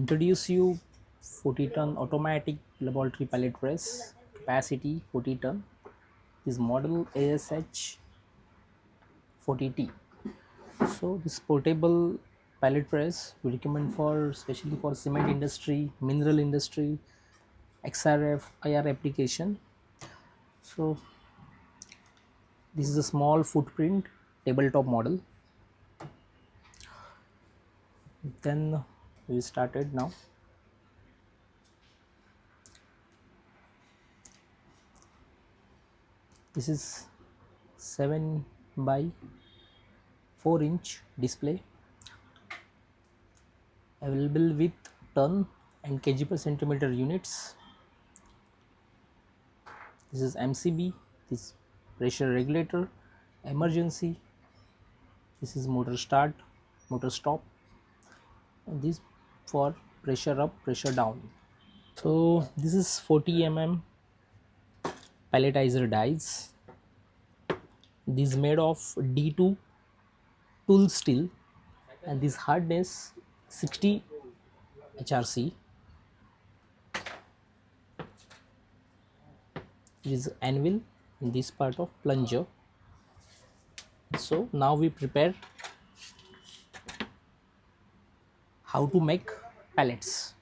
Introduce you 40-ton automatic laboratory pallet press, capacity 40 ton. This model ASH-40T. So this portable pallet press we recommend for especially for cement industry, mineral industry, XRF IR application. So this is a small footprint tabletop model. Then we started now. This is 7 by 4-inch display available with ton and kg per centimeter units. This is MCB, this pressure regulator, emergency, this is motor start, motor stop, and this for pressure up, pressure down. So this is 40 mm palletizer dies. This made of D2 tool steel and this hardness 60 HRC. It is anvil in this part of plunger. So now we prepare how to make pallets.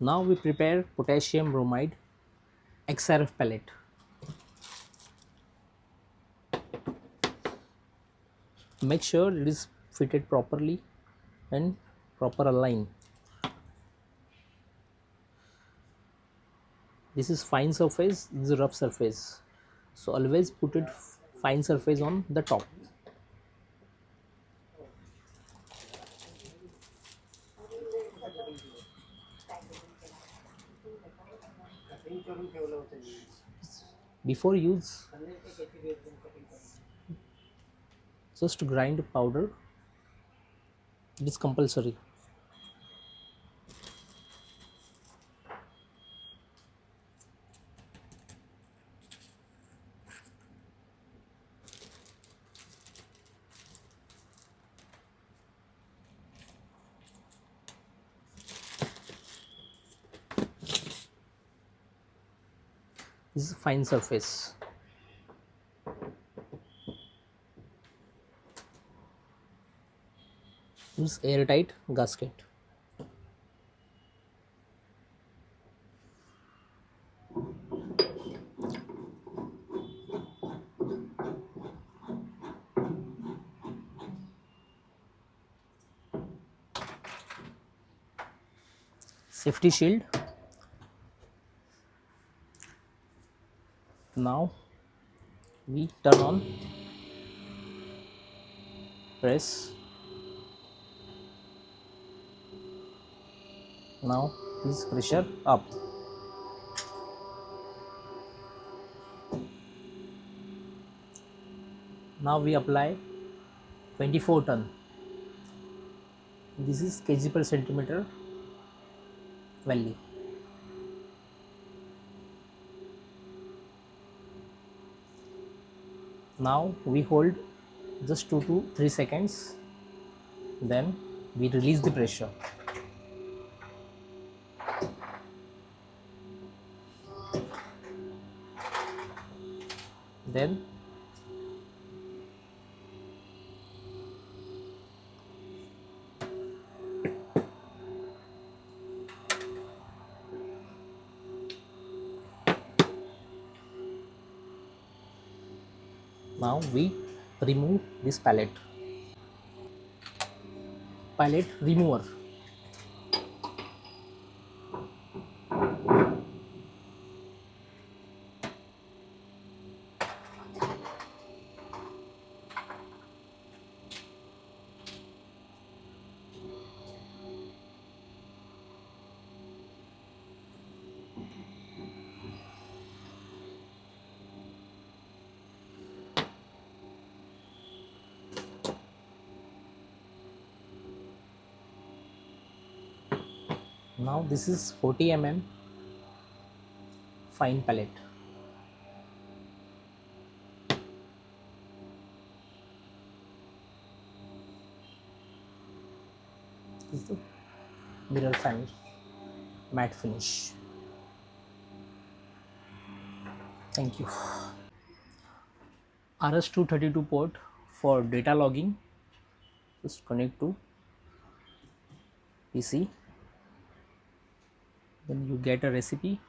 Now we prepare potassium bromide XRF pellet. Make sure it is fitted properly and proper align. This is fine surface, this is rough surface. So always put it fine surface on the top. Before use, just grind powder. It is compulsory. This is fine surface. Use airtight gasket. Safety shield. Now we turn on, press. Now this pressure up. Now we apply 24 ton. This is kg per centimeter value. Now we hold just 2 to 3 seconds, then we release the pressure. Then now we remove this pallet remover. Now this is 40 mm fine pellet. This is the mirror finish, matte finish. Thank you. RS-232 port for data logging. Just connect to PC. Then you get a recipe,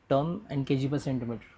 turn and kg per centimeter.